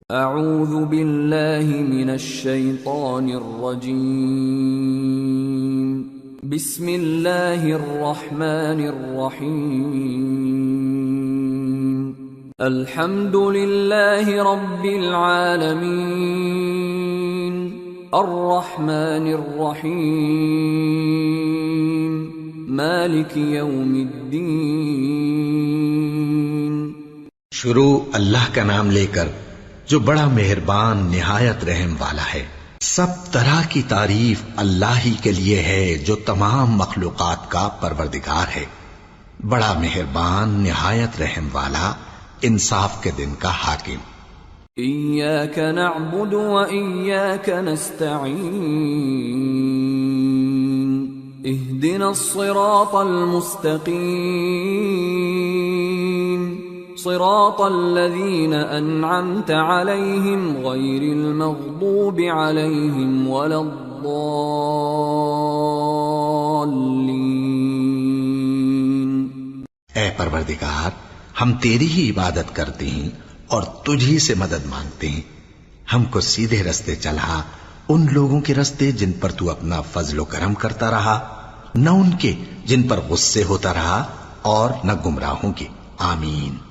اعوذ باللہ من الشیطان الرجیم بسم اللہ الرحمن الرحیم الحمد للہ رب العالمین الرحمن الرحیم مالک یوم الدین۔ شروع اللہ کا نام لے کر جو بڑا مہربان نہایت رحم والا ہے۔ سب طرح کی تعریف اللہ ہی کے لیے ہے جو تمام مخلوقات کا پروردگار ہے، بڑا مہربان نہایت رحم والا، انصاف کے دن کا حاکم۔ ایاک نعبد و ایاک نستعین اہدنا الصراط المستقیم صراط الذین انعمت علیہم غیر المغضوب علیہم ولا الضالین۔ اے پروردگار، ہم تیری ہی عبادت کرتے ہیں اور تجھ ہی سے مدد مانگتے ہیں، ہم کو سیدھے رستے چلا، ان لوگوں کے رستے جن پر تو اپنا فضل و کرم کرتا رہا، نہ ان کے جن پر غصے ہوتا رہا، اور نہ گمراہوں کے۔ آمین۔